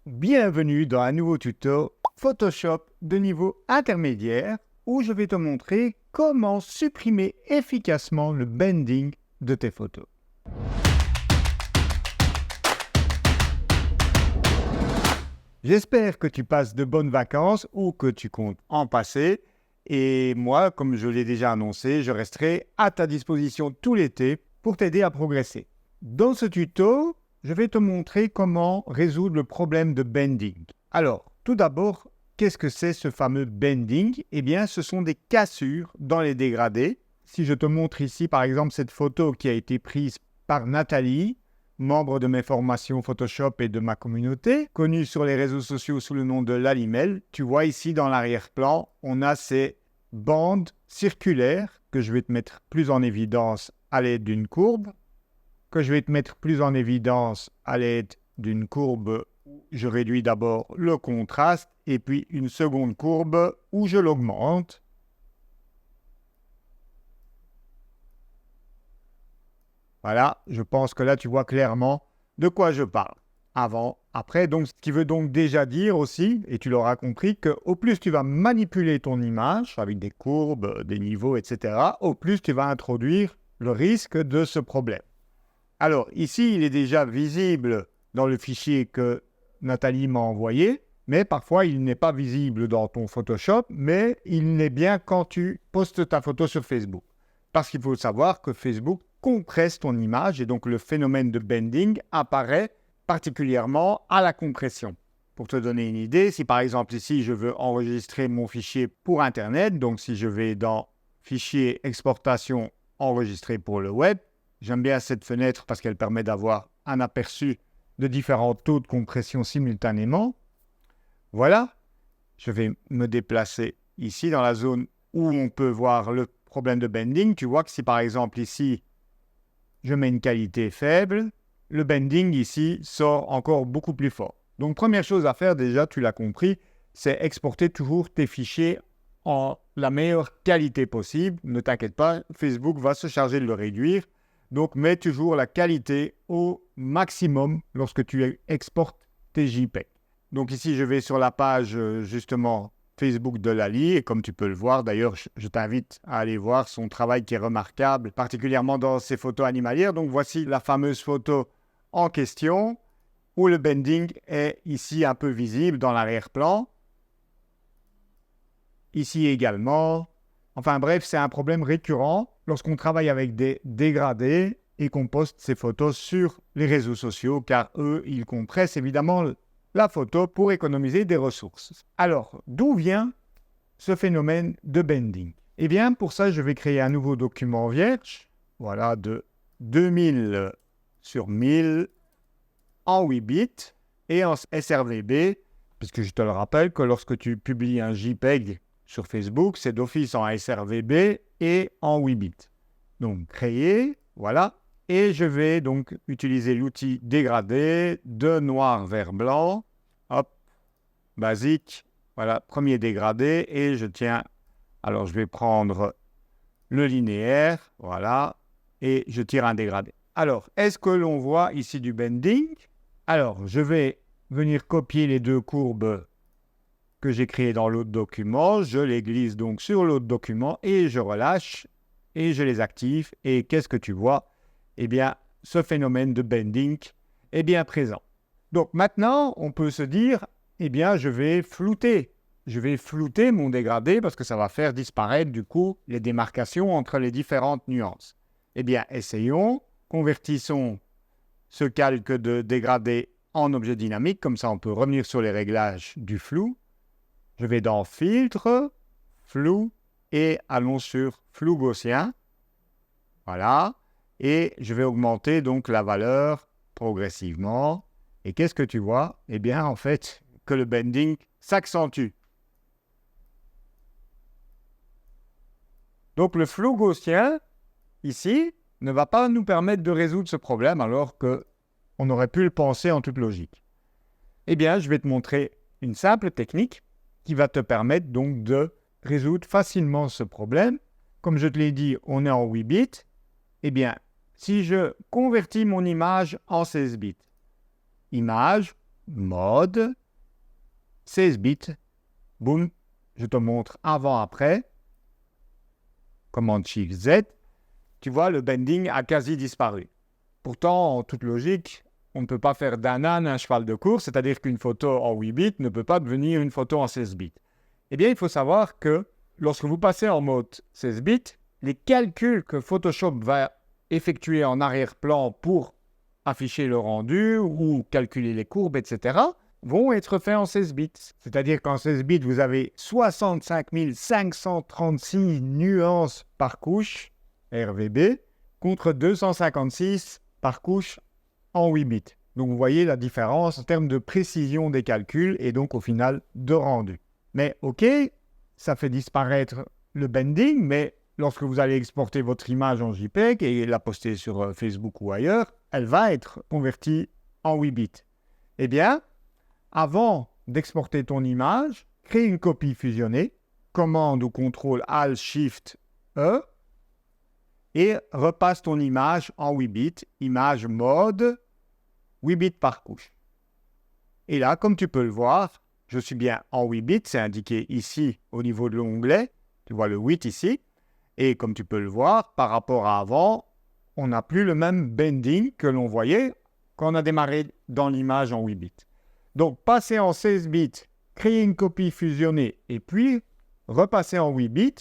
Bienvenue dans un nouveau tuto Photoshop de niveau intermédiaire où je vais te montrer comment supprimer efficacement le bending de tes photos. J'espère que tu passes de bonnes vacances ou que tu comptes en passer. Et moi, comme je l'ai déjà annoncé, je resterai à ta disposition tout l'été pour t'aider à progresser. Dans ce tuto, je vais te montrer comment résoudre le problème de bending. Alors, tout d'abord, qu'est-ce que c'est ce fameux bending? Eh bien, ce sont des cassures dans les dégradés. Si je te montre ici, par exemple, cette photo qui a été prise par Nathalie, membre de mes formations Photoshop et de ma communauté, connue sur les réseaux sociaux sous le nom de Lalimel, tu vois ici dans l'arrière-plan, on a ces bandes circulaires que je vais te mettre plus en évidence à l'aide d'une courbe, que je vais te mettre plus en évidence à l'aide d'une courbe où je réduis d'abord le contraste et puis une seconde courbe où je l'augmente. Voilà, je pense que là tu vois clairement de quoi je parle. Avant, après, donc ce qui veut donc déjà dire aussi, et tu l'auras compris, qu'au plus tu vas manipuler ton image avec des courbes, des niveaux, etc., au plus tu vas introduire le risque de ce problème. Alors ici, il est déjà visible dans le fichier que Nathalie m'a envoyé, mais parfois il n'est pas visible dans ton Photoshop, mais il l'est bien quand tu postes ta photo sur Facebook. Parce qu'il faut savoir que Facebook compresse ton image et donc le phénomène de bending apparaît particulièrement à la compression. Pour te donner une idée, si par exemple ici je veux enregistrer mon fichier pour Internet, donc si je vais dans Fichier, Exportation, Enregistrer pour le web, j'aime bien cette fenêtre parce qu'elle permet d'avoir un aperçu de différents taux de compression simultanément. Voilà, je vais me déplacer ici dans la zone où on peut voir le problème de bending. Tu vois que si par exemple ici, je mets une qualité faible, le bending ici sort encore beaucoup plus fort. Donc première chose à faire déjà, tu l'as compris, c'est exporter toujours tes fichiers en la meilleure qualité possible. Ne t'inquiète pas, Facebook va se charger de le réduire. Donc mets toujours la qualité au maximum lorsque tu exportes tes JPEG. Donc ici, je vais sur la page justement Facebook de Lali, et comme tu peux le voir, d'ailleurs, je t'invite à aller voir son travail qui est remarquable, particulièrement dans ses photos animalières. Donc voici la fameuse photo en question, où le bending est ici un peu visible dans l'arrière-plan. Ici également. Enfin bref, c'est un problème récurrent lorsqu'on travaille avec des dégradés et qu'on poste ces photos sur les réseaux sociaux, car eux, ils compressent évidemment la photo pour économiser des ressources. Alors, d'où vient ce phénomène de bending? Eh bien, pour ça, je vais créer un nouveau document vierge, voilà, de 2000 sur 1000 en 8 bits et en sRGB, puisque je te le rappelle que lorsque tu publies un JPEG sur Facebook, c'est d'office en sRGB et en 8 bits. Donc, créer, voilà. Et je vais donc utiliser l'outil dégradé de noir vers blanc. Hop, basique. Voilà, premier dégradé. Et je tiens, alors je vais prendre le linéaire, voilà. Et je tire un dégradé. Alors, est-ce que l'on voit ici du bending? Alors, je vais venir copier les deux courbes que j'ai créées dans l'autre document. Je les glisse donc sur l'autre document et je relâche et je les active. Et qu'est-ce que tu vois? Eh bien, ce phénomène de bending est bien présent. Donc maintenant, on peut se dire, eh bien, je vais flouter. Je vais flouter mon dégradé parce que ça va faire disparaître du coup les démarcations entre les différentes nuances. Eh bien, essayons, convertissons ce calque de dégradé en objet dynamique, comme ça on peut revenir sur les réglages du flou. Je vais dans Filtre, Flou et allons sur Flou gaussien. Voilà. Et je vais augmenter donc la valeur progressivement. Et qu'est-ce que tu vois? Eh bien, en fait, que le bending s'accentue. Donc, le flou gaussien, ici, ne va pas nous permettre de résoudre ce problème alors qu'on aurait pu le penser en toute logique. Eh bien, je vais te montrer une simple technique qui va te permettre donc de résoudre facilement ce problème. Comme je te l'ai dit, on est en 8 bits. Eh bien, si je convertis mon image en 16 bits, image, mode, 16 bits, boum, je te montre avant-après, commande Shift Z, tu vois, le bending a quasi disparu. Pourtant, en toute logique, on ne peut pas faire d'un âne un cheval de course, c'est-à-dire qu'une photo en 8 bits ne peut pas devenir une photo en 16 bits. Eh bien, il faut savoir que lorsque vous passez en mode 16 bits, les calculs que Photoshop va effectuer en arrière-plan pour afficher le rendu ou calculer les courbes, etc., vont être faits en 16 bits. C'est-à-dire qu'en 16 bits, vous avez 65 536 nuances par couche RVB contre 256 par couche en 8 bits. Donc vous voyez la différence en termes de précision des calculs et donc au final de rendu. Mais ok, ça fait disparaître le bending, mais lorsque vous allez exporter votre image en JPEG et la poster sur Facebook ou ailleurs, elle va être convertie en 8 bits. Eh bien, avant d'exporter ton image, crée une copie fusionnée, commande ou contrôle Alt Shift E, et repasse ton image en 8 bits, image mode 8 bits par couche. Et là, comme tu peux le voir, je suis bien en 8 bits, c'est indiqué ici au niveau de l'onglet, tu vois le 8 ici, et comme tu peux le voir, par rapport à avant, on n'a plus le même bending que l'on voyait quand on a démarré dans l'image en 8 bits. Donc, passer en 16 bits, créer une copie fusionnée et puis repasser en 8 bits,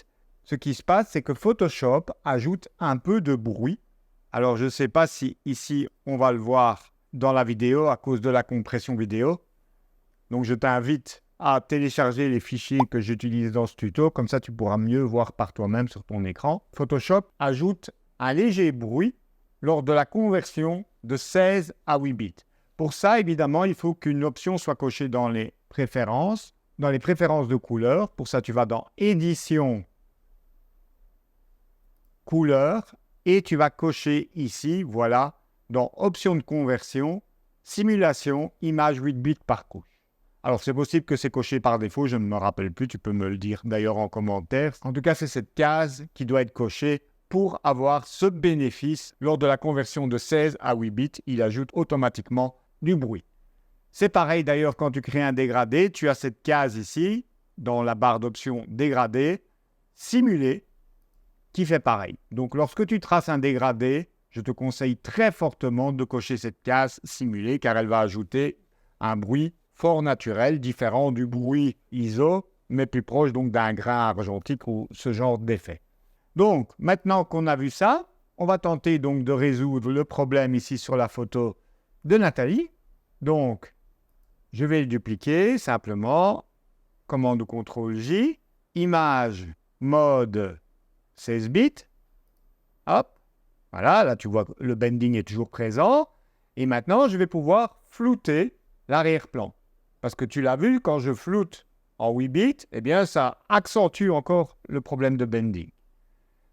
ce qui se passe, c'est que Photoshop ajoute un peu de bruit. Alors, je ne sais pas si ici, on va le voir dans la vidéo à cause de la compression vidéo. Donc, je t'invite à télécharger les fichiers que j'utilise dans ce tuto. Comme ça, tu pourras mieux voir par toi-même sur ton écran. Photoshop ajoute un léger bruit lors de la conversion de 16 à 8 bits. Pour ça, évidemment, il faut qu'une option soit cochée dans les préférences de couleur. Pour ça, tu vas dans Édition, Couleur, et tu vas cocher ici, voilà, dans Options de conversion, Simulation, image 8 bits par couche. Alors, c'est possible que c'est coché par défaut, je ne me rappelle plus, tu peux me le dire d'ailleurs en commentaire. En tout cas, c'est cette case qui doit être cochée pour avoir ce bénéfice. Lors de la conversion de 16 à 8 bits, il ajoute automatiquement du bruit. C'est pareil d'ailleurs quand tu crées un dégradé, tu as cette case ici, dans la barre d'options dégradé, simuler, qui fait pareil. Donc lorsque tu traces un dégradé, je te conseille très fortement de cocher cette case simuler car elle va ajouter un bruit fort naturel, différent du bruit ISO, mais plus proche donc d'un grain argentique ou ce genre d'effet. Donc maintenant qu'on a vu ça, on va tenter donc de résoudre le problème ici sur la photo de Nathalie. Donc, je vais le dupliquer simplement, commande ou contrôle J, image, mode 16 bits, hop, voilà, là tu vois que le bending est toujours présent, et maintenant je vais pouvoir flouter l'arrière-plan. Parce que tu l'as vu, quand je floute en 8 bits, eh bien ça accentue encore le problème de bending.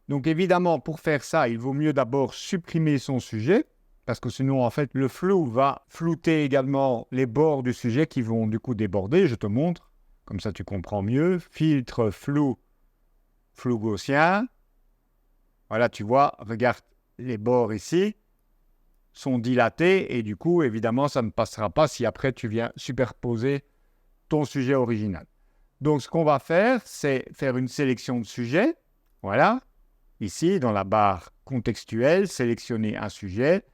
Donc évidemment, pour faire ça, il vaut mieux d'abord supprimer son sujet, parce que sinon, en fait, le flou va flouter également les bords du sujet qui vont du coup déborder. Je te montre, comme ça tu comprends mieux. Filtre flou, flou gaussien. Voilà, tu vois, regarde les bords ici sont dilatés et du coup, évidemment, ça ne passera pas si après tu viens superposer ton sujet original. Donc, ce qu'on va faire, c'est faire une sélection de sujets. Voilà, ici, dans la barre contextuelle, sélectionner un sujet.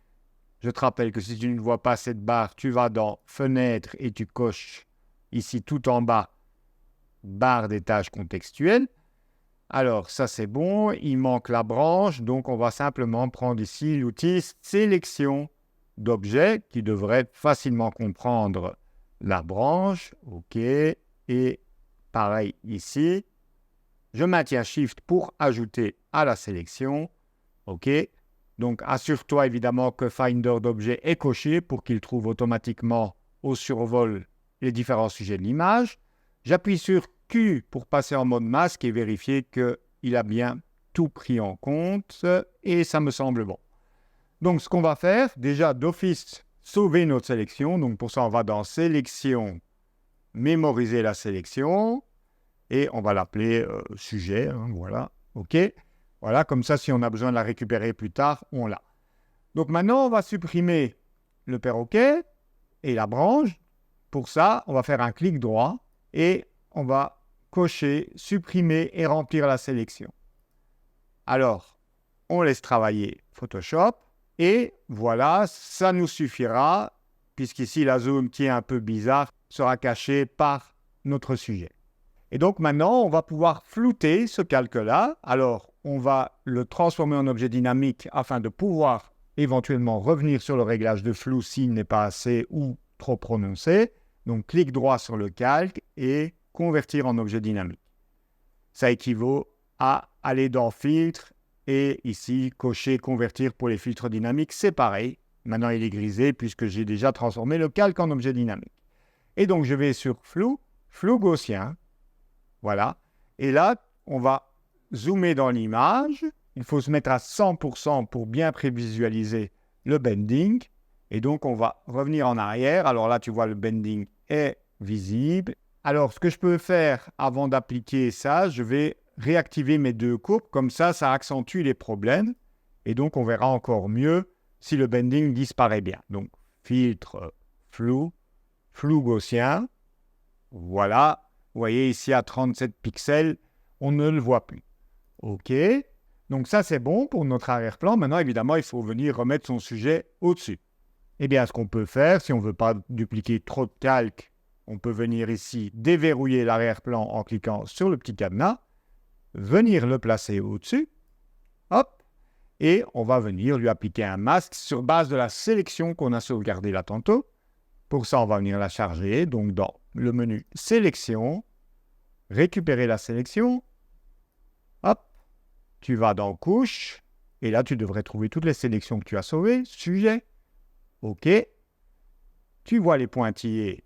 Je te rappelle que si tu ne vois pas cette barre, tu vas dans Fenêtre et tu coches ici tout en bas, barre des tâches contextuelles. Alors, ça c'est bon, il manque la branche, donc on va simplement prendre ici l'outil Sélection d'objets qui devrait facilement comprendre la branche. OK, et pareil ici, je maintiens Shift pour ajouter à la sélection. OK. Donc, assure-toi évidemment que Finder d'objets est coché pour qu'il trouve automatiquement au survol les différents sujets de l'image. J'appuie sur Q pour passer en mode masque et vérifier qu'il a bien tout pris en compte et ça me semble bon. Donc, ce qu'on va faire, déjà d'office, sauver notre sélection. Donc, pour ça, on va dans Sélection, mémoriser la sélection et on va l'appeler sujet. Voilà, OK. Voilà, comme ça, si on a besoin de la récupérer plus tard, on l'a. Donc maintenant, on va supprimer le perroquet et la branche. pour ça, on va faire un clic droit et on va cocher, supprimer et remplir la sélection. Alors, on laisse travailler Photoshop et voilà, ça nous suffira puisqu'ici la zone qui est un peu bizarre sera cachée par notre sujet. Et donc maintenant, on va pouvoir flouter ce calque-là. Alors, on va le transformer en objet dynamique afin de pouvoir éventuellement revenir sur le réglage de flou s'il n'est pas assez ou trop prononcé. Donc, clic droit sur le calque et convertir en objet dynamique. Ça équivaut à aller dans Filtre et ici, cocher Convertir pour les filtres dynamiques. C'est pareil. Maintenant, il est grisé puisque j'ai déjà transformé le calque en objet dynamique. Et donc, je vais sur Flou, Flou gaussien. Voilà. Et là, on va zoomer dans l'image. Il faut se mettre à 100% pour bien prévisualiser le bending. Et donc, on va revenir en arrière. Alors là, tu vois, le bending est visible. Alors, ce que je peux faire avant d'appliquer ça, je vais réactiver mes deux courbes. Comme ça accentue les problèmes. Et donc, on verra encore mieux si le bending disparaît bien. Donc, filtre, flou, flou gaussien. Voilà. Vous voyez ici à 37 pixels, on ne le voit plus. OK. Donc ça, c'est bon pour notre arrière-plan. Maintenant, évidemment, il faut venir remettre son sujet au-dessus. Eh bien, ce qu'on peut faire, si on ne veut pas dupliquer trop de calques, on peut venir ici déverrouiller l'arrière-plan en cliquant sur le petit cadenas, venir le placer au-dessus, hop, et on va venir lui appliquer un masque sur base de la sélection qu'on a sauvegardée là tantôt. Pour ça, on va venir la charger, donc dans le menu Sélection, récupérer la sélection, hop, tu vas dans Couche, et là, tu devrais trouver toutes les sélections que tu as sauvées, Sujet, OK, tu vois les pointillés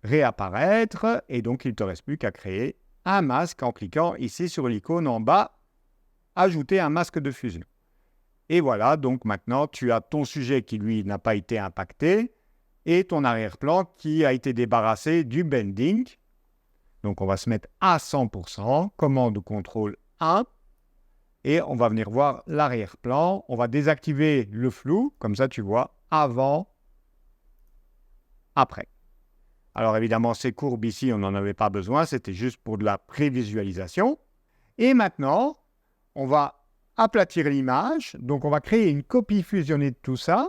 réapparaître, et donc il ne te reste plus qu'à créer un masque en cliquant ici sur l'icône en bas, Ajouter un masque de fusion. Et voilà, donc maintenant, tu as ton sujet qui, lui, n'a pas été impacté, et ton arrière-plan qui a été débarrassé du bending. Donc, on va se mettre à 100%, commande CTRL 1, et on va venir voir l'arrière-plan. On va désactiver le flou, comme ça tu vois avant, après. Alors évidemment, ces courbes ici, on n'en avait pas besoin, c'était juste pour de la prévisualisation. Et maintenant, on va aplatir l'image, donc on va créer une copie fusionnée de tout ça.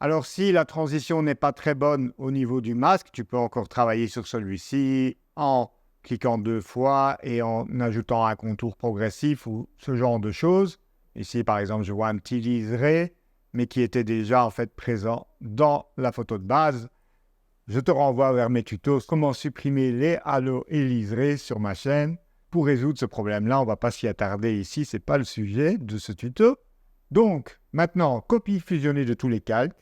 Alors, si la transition n'est pas très bonne au niveau du masque, tu peux encore travailler sur celui-ci en cliquant 2 fois et en ajoutant un contour progressif ou ce genre de choses. Ici, par exemple, je vois un petit liseré, mais qui était déjà en fait présent dans la photo de base. Je te renvoie vers mes tutos comment supprimer les halos et liserés sur ma chaîne. Pour résoudre ce problème-là, on ne va pas s'y attarder ici, ce n'est pas le sujet de ce tuto. Donc, maintenant, copie fusionnée de tous les calques.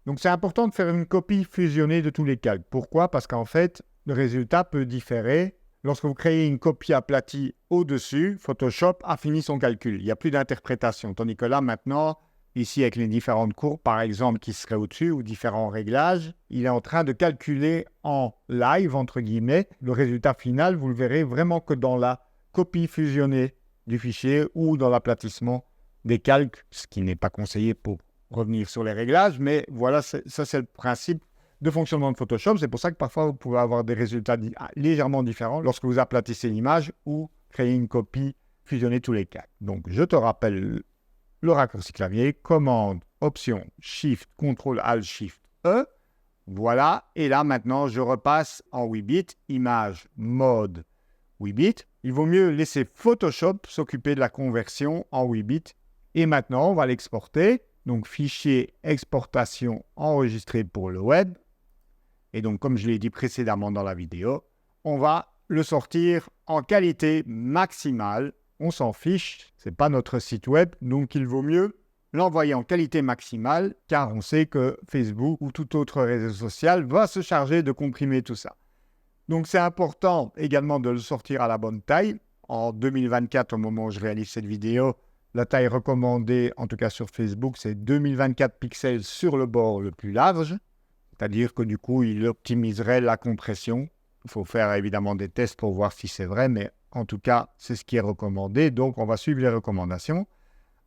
Donc, c'est important de faire une copie fusionnée de tous les calques. Pourquoi? Parce qu'en fait, le résultat peut différer. Lorsque vous créez une copie aplatie au-dessus, Photoshop a fini son calcul. Il n'y a plus d'interprétation. Tandis que là, maintenant, ici, avec les différentes courbes, par exemple, qui seraient au-dessus ou différents réglages, il est en train de calculer en live, entre guillemets, le résultat final. Vous le verrez vraiment que dans la copie fusionnée du fichier ou dans l'aplatissement des calques, ce qui n'est pas conseillé pour revenir sur les réglages, mais voilà, ça c'est le principe de fonctionnement de Photoshop. C'est pour ça que parfois vous pouvez avoir des résultats légèrement différents lorsque vous aplatissez l'image ou créez une copie fusionnée tous les calques. Donc je te rappelle le raccourci clavier, commande, option, shift, CTRL, alt, shift, E. Voilà, et là maintenant je repasse en 8 bits, image, mode, 8 bits. Il vaut mieux laisser Photoshop s'occuper de la conversion en 8 bits. Et maintenant on va l'exporter. Donc, fichier exportation enregistré pour le web. Et donc, comme je l'ai dit précédemment dans la vidéo, on va le sortir en qualité maximale. On s'en fiche, ce n'est pas notre site web, donc il vaut mieux l'envoyer en qualité maximale, car on sait que Facebook ou tout autre réseau social va se charger de comprimer tout ça. Donc, c'est important également de le sortir à la bonne taille. En 2024, au moment où je réalise cette vidéo, la taille recommandée, en tout cas sur Facebook, c'est 2024 pixels sur le bord le plus large. C'est-à-dire que du coup, il optimiserait la compression. Il faut faire évidemment des tests pour voir si c'est vrai, mais en tout cas, c'est ce qui est recommandé. Donc, on va suivre les recommandations.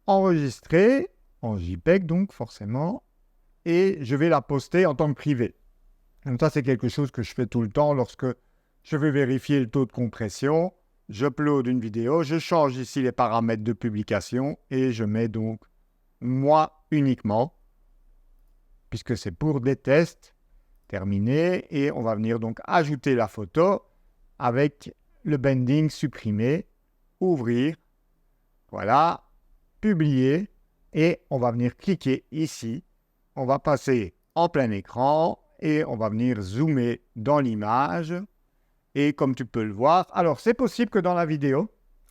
Enregistrer en JPEG, donc forcément. Et je vais la poster en tant que privé. Donc ça, c'est quelque chose que je fais tout le temps lorsque je veux vérifier le taux de compression. J'upload une vidéo, je change ici les paramètres de publication et je mets donc moi uniquement, puisque c'est pour des tests. Terminé. Et on va venir donc ajouter la photo avec le bending supprimé, ouvrir, voilà, publier, et on va venir cliquer ici. On va passer en plein écran et on va venir zoomer dans l'image. Et comme tu peux le voir, alors c'est possible que dans la vidéo,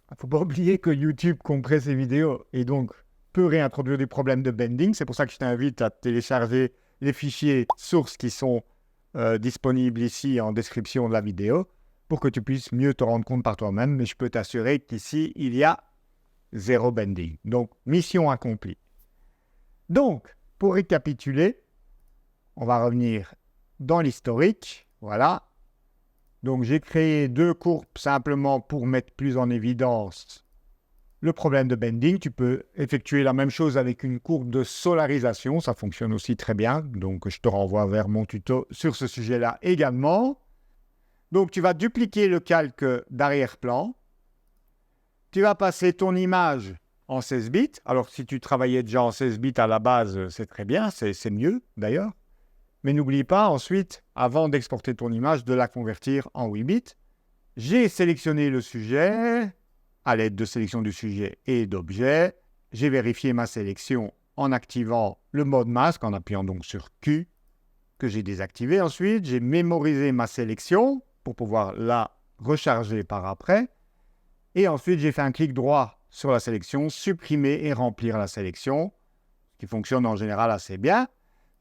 il ne faut pas oublier que YouTube compresse ses vidéos et donc peut réintroduire des problèmes de bending. C'est pour ça que je t'invite à télécharger les fichiers sources qui sont disponibles ici en description de la vidéo pour que tu puisses mieux te rendre compte par toi-même. Mais je peux t'assurer qu'ici, il y a zéro bending. Donc, mission accomplie. Donc, pour récapituler, on va revenir dans l'historique. Voilà. Donc, j'ai créé 2 courbes simplement pour mettre plus en évidence le problème de bending. Tu peux effectuer la même chose avec une courbe de solarisation. Ça fonctionne aussi très bien. Donc, je te renvoie vers mon tuto sur ce sujet-là également. Donc, tu vas dupliquer le calque d'arrière-plan. Tu vas passer ton image en 16 bits. Alors, si tu travaillais déjà en 16 bits à la base, c'est très bien. C'est mieux, d'ailleurs. Mais n'oublie pas ensuite, avant d'exporter ton image, de la convertir en 8 bits. J'ai sélectionné le sujet à l'aide de sélection du sujet et d'objet. J'ai vérifié ma sélection en activant le mode masque, en appuyant donc sur Q, que j'ai désactivé ensuite. J'ai mémorisé ma sélection pour pouvoir la recharger par après. Et ensuite, j'ai fait un clic droit sur la sélection, supprimer et remplir la sélection, ce qui fonctionne en général assez bien.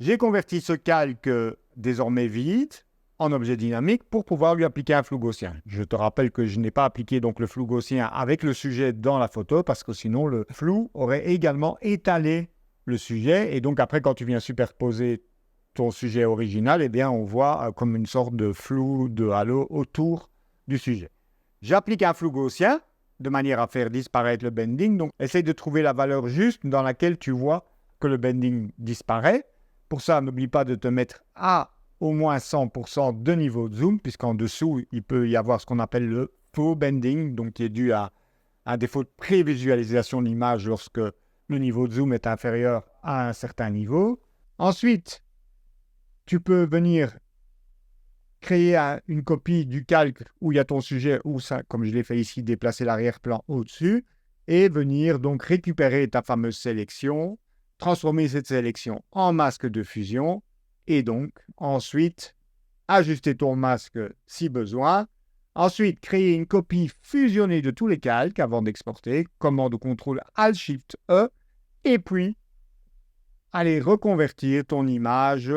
J'ai converti ce calque désormais vide en objet dynamique pour pouvoir lui appliquer un flou gaussien. Je te rappelle que je n'ai pas appliqué donc le flou gaussien avec le sujet dans la photo parce que sinon le flou aurait également étalé le sujet et donc après quand tu viens superposer ton sujet original, eh bien on voit comme une sorte de flou, de halo autour du sujet. J'applique un flou gaussien de manière à faire disparaître le bending. Donc essaye de trouver la valeur juste dans laquelle tu vois que le bending disparaît. Pour ça, n'oublie pas de te mettre à au moins 100% de niveau de zoom, puisqu'en dessous, il peut y avoir ce qu'on appelle le faux bending, donc qui est dû à un défaut de prévisualisation de l'image lorsque le niveau de zoom est inférieur à un certain niveau. Ensuite, tu peux venir créer une copie du calque où il y a ton sujet, ou ça, comme je l'ai fait ici, déplacer l'arrière-plan au-dessus, et venir donc récupérer ta fameuse sélection, transformer cette sélection en masque de fusion et donc ensuite ajuster ton masque si besoin. Ensuite, créer une copie fusionnée de tous les calques avant d'exporter. Commande ou contrôle Alt-Shift-E. Et puis, aller reconvertir ton image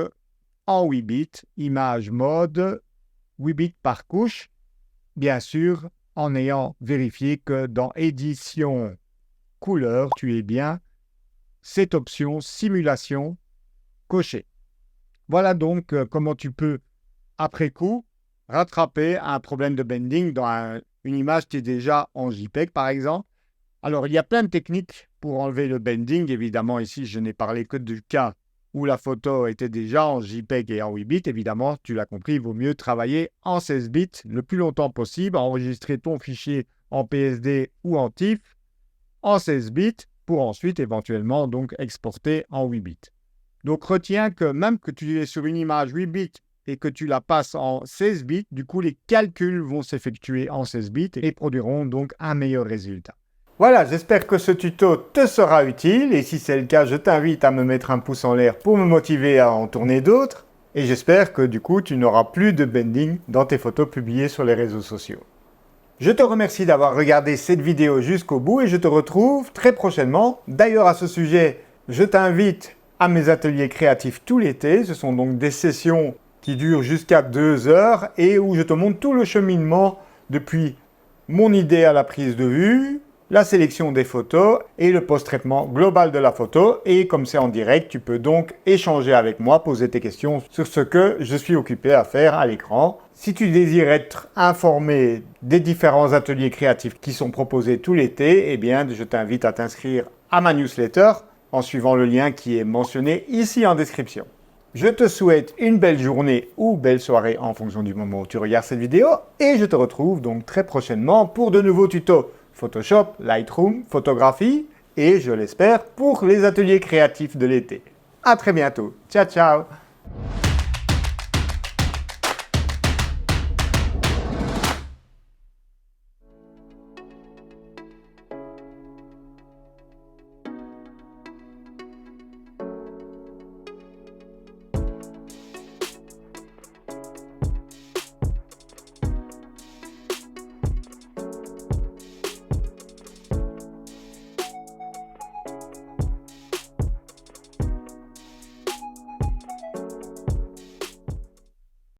en 8 bits. Image mode 8 bits par couche. Bien sûr, en ayant vérifié que dans édition couleur, tu es bien cette option simulation cochée. Voilà donc comment tu peux, après coup, rattraper un problème de bending dans une image qui est déjà en JPEG, par exemple. Alors, il y a plein de techniques pour enlever le bending. Évidemment, ici, je n'ai parlé que du cas où la photo était déjà en JPEG et en 8 bits. Évidemment, tu l'as compris, il vaut mieux travailler en 16 bits le plus longtemps possible, enregistrer ton fichier en PSD ou en TIFF en 16 bits, pour ensuite éventuellement donc exporter en 8 bits. Donc retiens que même que tu es sur une image 8 bits et que tu la passes en 16 bits, du coup les calculs vont s'effectuer en 16 bits et produiront donc un meilleur résultat. Voilà, j'espère que ce tuto te sera utile et si c'est le cas, je t'invite à me mettre un pouce en l'air pour me motiver à en tourner d'autres et j'espère que du coup tu n'auras plus de bending dans tes photos publiées sur les réseaux sociaux. Je te remercie d'avoir regardé cette vidéo jusqu'au bout et je te retrouve très prochainement. D'ailleurs, à ce sujet, je t'invite à mes ateliers créatifs tout l'été. Ce sont donc des sessions qui durent jusqu'à 2 heures et où je te montre tout le cheminement depuis mon idée à la prise de vue, la sélection des photos et le post-traitement global de la photo. Et comme c'est en direct, tu peux donc échanger avec moi, poser tes questions sur ce que je suis occupé à faire à l'écran. Si tu désires être informé des différents ateliers créatifs qui sont proposés tout l'été, eh bien, je t'invite à t'inscrire à ma newsletter en suivant le lien qui est mentionné ici en description. Je te souhaite une belle journée ou belle soirée en fonction du moment où tu regardes cette vidéo et je te retrouve donc très prochainement pour de nouveaux tutos Photoshop, Lightroom, photographie et je l'espère pour les ateliers créatifs de l'été. À très bientôt. Ciao ciao.